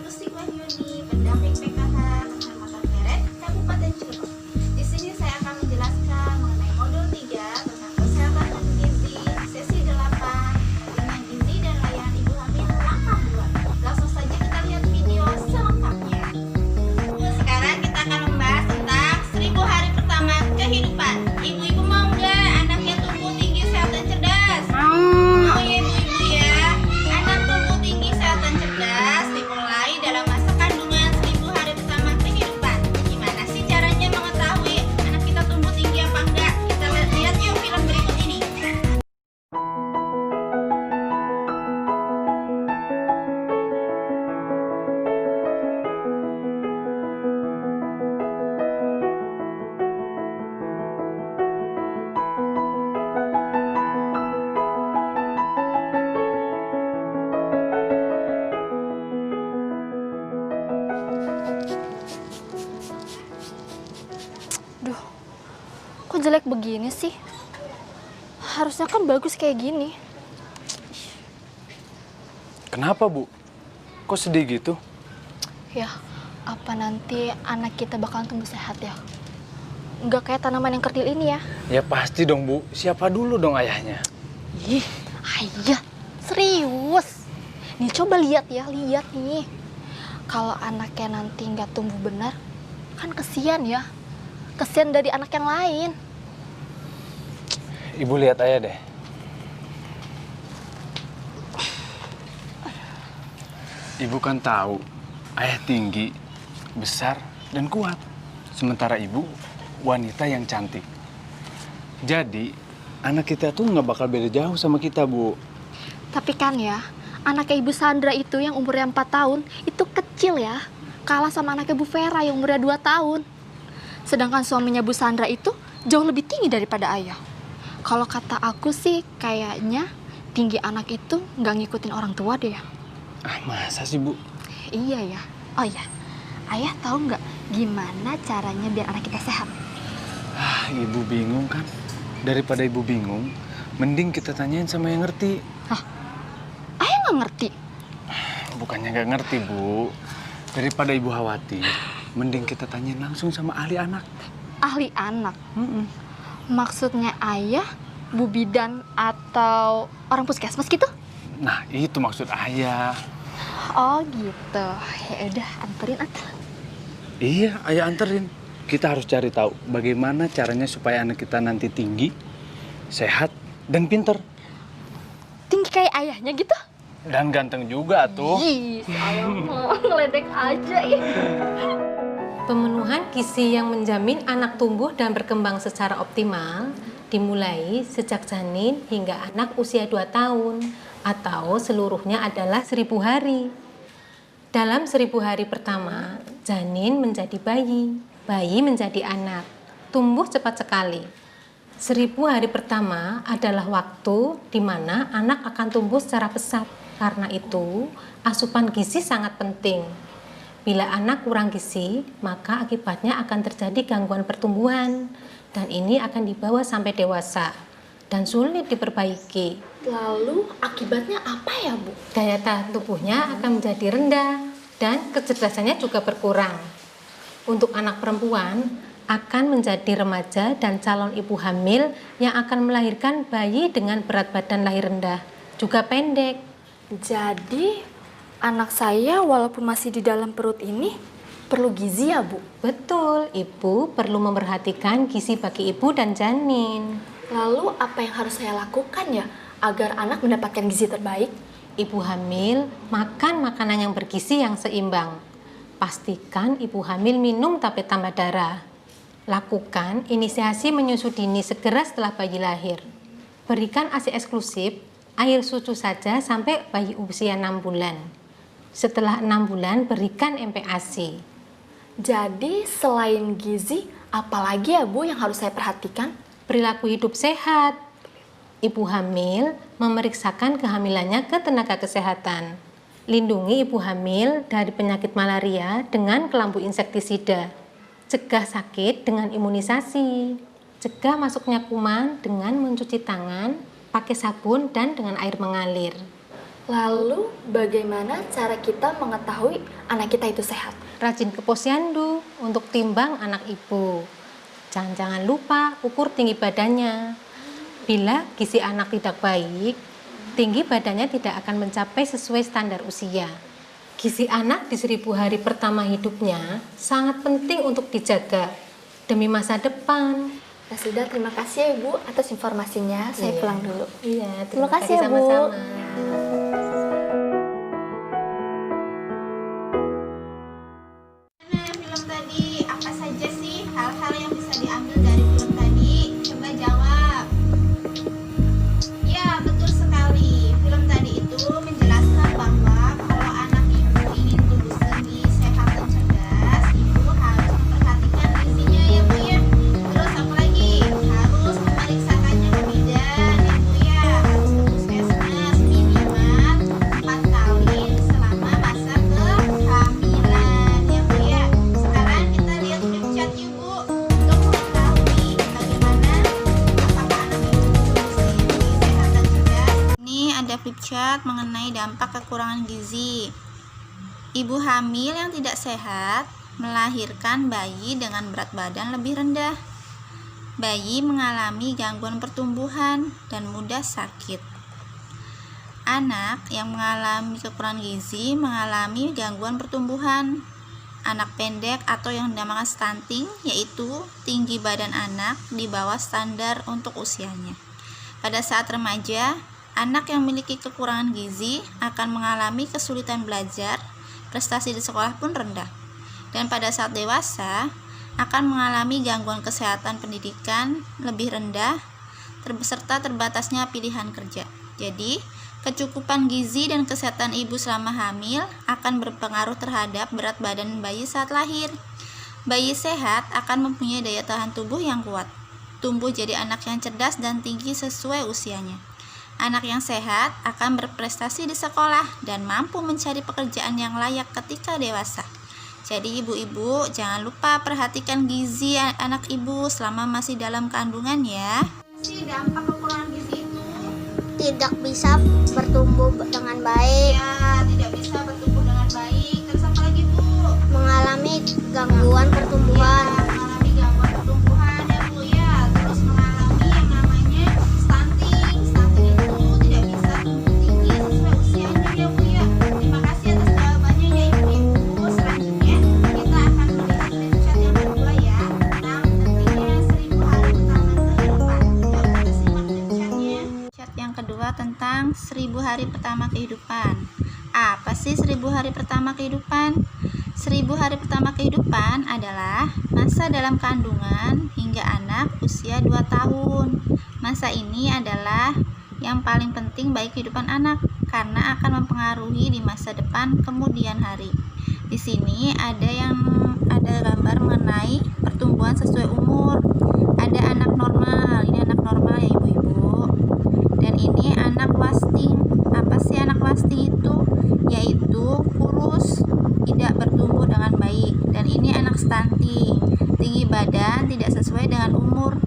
Gusti Wahyuni, pendamping PKH Kecamatan Keret, Kabupaten Cirebon. Di sini saya akan menjelaskan mengenai modul 3 tentang kesehatan dan gizi, sesi 8, dengan gizi dan layanan ibu hamil langkah 2. Langsung saja kita lihat video selengkapnya. Sekarang kita akan membahas tentang 1000 hari pertama kehidupan. Ibu-ibu mau nggak anaknya tumbuh tinggi, sehat dan cerdas? Mau ya ibu-ibu ya. Anak tumbuh tinggi, sehat dan cerdas dimulai dalam masa kandungan 1000 hari pertama kehidupan. Gimana sih caranya mengetahui anak kita tumbuh tinggi apa enggak? Kita lihat yuk film berikut ini. Duh, kok jelek begini sih? Harusnya kan bagus kayak gini. Kenapa, Bu? Kok sedih gitu? Ya, apa nanti anak kita bakalan tumbuh sehat ya? Nggak kayak tanaman yang kerdil ini ya? Ya pasti dong, Bu. Siapa dulu dong ayahnya? Ih, ayah, serius. Nih coba lihat ya, lihat nih. Kalau anaknya nanti nggak tumbuh benar, kan kesian ya. Kesian dari anak yang lain. Ibu lihat ayah deh. Ibu kan tahu, ayah tinggi, besar, dan kuat. Sementara ibu, wanita yang cantik. Jadi, anak kita tuh nggak bakal beda jauh sama kita, Bu. Tapi kan ya, anaknya Ibu Sandra itu yang umurnya 4 tahun, itu kecil ya. Kalah sama anaknya Bu Vera yang umurnya 2 tahun. Sedangkan suaminya Bu Sandra itu jauh lebih tinggi daripada ayah. Kalau kata aku sih kayaknya tinggi anak itu nggak ngikutin orang tua deh ya. Ah, masa sih, Bu? Iya ya. Oh iya, ayah tahu nggak gimana caranya biar anak kita sehat? Ah, ibu bingung kan? Daripada ibu bingung, mending kita tanyain sama yang ngerti. Ayah nggak ngerti. Bukannya nggak ngerti, Bu. Daripada ibu khawatir, mending kita tanyain langsung sama ahli anak. Ahli anak? Maksudnya ayah, bu bidan, atau orang puskesmas gitu? Nah, itu maksud ayah. Oh gitu. Ya udah, anterin atau? Iya, ayah anterin. Kita harus cari tahu bagaimana caranya supaya anak kita nanti tinggi, sehat, dan pinter. Tinggi kayak ayahnya gitu? Dan ganteng juga tuh. Ih, ayah mah ngeledek aja ya. Pemenuhan gizi yang menjamin anak tumbuh dan berkembang secara optimal dimulai sejak janin hingga anak usia 2 tahun atau seluruhnya adalah 1000 hari. Dalam 1000 hari pertama, janin menjadi bayi, bayi menjadi anak, tumbuh cepat sekali. 1000 hari pertama adalah waktu di mana anak akan tumbuh secara pesat. Karena itu, asupan gizi sangat penting. Bila anak kurang gizi, maka akibatnya akan terjadi gangguan pertumbuhan, dan ini akan dibawa sampai dewasa dan sulit diperbaiki. Lalu akibatnya apa ya, Bu? Daya tahan tubuhnya akan menjadi rendah dan kecerdasannya juga berkurang. Untuk anak perempuan, akan menjadi remaja dan calon ibu hamil yang akan melahirkan bayi dengan berat badan lahir rendah, juga pendek. Jadi, anak saya walaupun masih di dalam perut ini perlu gizi ya, Bu? Betul, ibu perlu memperhatikan gizi bagi ibu dan janin. Lalu apa yang harus saya lakukan ya agar anak mendapatkan gizi terbaik? Ibu hamil makan makanan yang bergizi yang seimbang. Pastikan ibu hamil minum tablet tambah darah. Lakukan inisiasi menyusu dini segera setelah bayi lahir. Berikan ASI eksklusif, air susu saja sampai bayi usia 6 bulan. Setelah 6 bulan berikan MPASI. Jadi selain gizi, apalagi ya Bu yang harus saya perhatikan? Perilaku hidup sehat. Ibu hamil memeriksakan kehamilannya ke tenaga kesehatan. Lindungi ibu hamil dari penyakit malaria dengan kelambu insektisida. Cegah sakit dengan imunisasi. Cegah masuknya kuman dengan mencuci tangan, pakai sabun dan dengan air mengalir. Lalu bagaimana cara kita mengetahui anak kita itu sehat? Rajin ke posyandu untuk timbang anak ibu. Jangan lupa ukur tinggi badannya. Bila gizi anak tidak baik, tinggi badannya tidak akan mencapai sesuai standar usia. Gizi anak di 1000 hari pertama hidupnya sangat penting untuk dijaga demi masa depan. Ya sudah, terima kasih ya Ibu atas informasinya. Saya Iya. pulang dulu. Iya, Terima kasih ya, Bu. sama-sama. Nah, film tadi apa saja sih hal-hal yang bisa diambil dari film tadi? Coba jawab. Ya, betul sekali. Film tadi itu menjelaskan bahwa kalau anak ibu ingin tumbuh tinggi, sehat dan cerdas, ibu harus memperhatikan gizinya ya Bu ya. Terus apa lagi? Harus memeriksakannya ke bidan ya Bu ya. Harus ke puskesmas minimal 4 kali selama masa kehamilan ya Bu ya. Sekarang kita lihat flip chart yuk Bu, untuk mengetahui bagaimana apakah anak ibu tumbuh tinggi, sehat dan cerdas. Ini ada flip chart mengenai dampak kekurangan gizi. Ibu hamil yang tidak sehat melahirkan bayi dengan berat badan lebih rendah. Bayi mengalami gangguan pertumbuhan dan mudah sakit. Anak yang mengalami kekurangan gizi mengalami gangguan pertumbuhan. Anak pendek atau yang dinamakan stunting, yaitu tinggi badan anak di bawah standar untuk usianya. Pada saat remaja, anak yang memiliki kekurangan gizi akan mengalami kesulitan belajar, prestasi di sekolah pun rendah. Dan pada saat dewasa, akan mengalami gangguan kesehatan pendidikan lebih rendah, serta terbatasnya pilihan kerja. Jadi, kecukupan gizi dan kesehatan ibu selama hamil akan berpengaruh terhadap berat badan bayi saat lahir. Bayi sehat akan mempunyai daya tahan tubuh yang kuat, tumbuh jadi anak yang cerdas dan tinggi sesuai usianya. Anak yang sehat akan berprestasi di sekolah dan mampu mencari pekerjaan yang layak ketika dewasa. Jadi ibu-ibu jangan lupa perhatikan gizi anak ibu selama masih dalam kandungan ya. Si dampak kekurangan gizi itu tidak bisa bertumbuh dengan baik, ya tidak bisa bertumbuh dengan baik. Terus apa lagi Bu? mengalami gangguan pertumbuhan, Ya, mengalami gangguan pertumbuhan ya Bu ya. Terus mengalami yang namanya stunting. Stunting itu tidak bisa tumbuh tinggi sesuai usianya ya Bu ya. Terima kasih atas jawabannya ya ibu-ibu. Selanjutnya kita akan melihat flip chart yang kedua ya, tentang pentingnya 1000 hari pertama kehidupan. Yuk kita simak flip chartnya. Chart yang kedua tentang 1000 hari pertama kehidupan. Apa sih 1000 hari pertama kehidupan? 1000 hari pertama kehidupan adalah masa dalam kandungan hingga anak usia 2 tahun. Masa ini adalah yang paling penting bagi kehidupan anak karena akan mempengaruhi di masa depan kemudian hari. Di sini ada gambar mengenai pertumbuhan sesuai umur. Ada anak normal, ini anak normal ya ibu-ibu. Dan ini anak wasting. Apa sih anak wasting itu? Yaitu kurus, tidak bertumbuh dengan baik. Dan ini anak stunting, tinggi badan tidak sesuai dengan umur.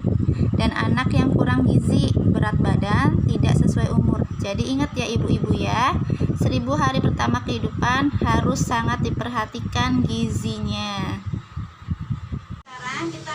Dan anak yang kurang gizi, berat badan tidak sesuai umur. Jadi ingat ya ibu-ibu ya, 1000 hari pertama kehidupan harus sangat diperhatikan gizinya. Sekarang kita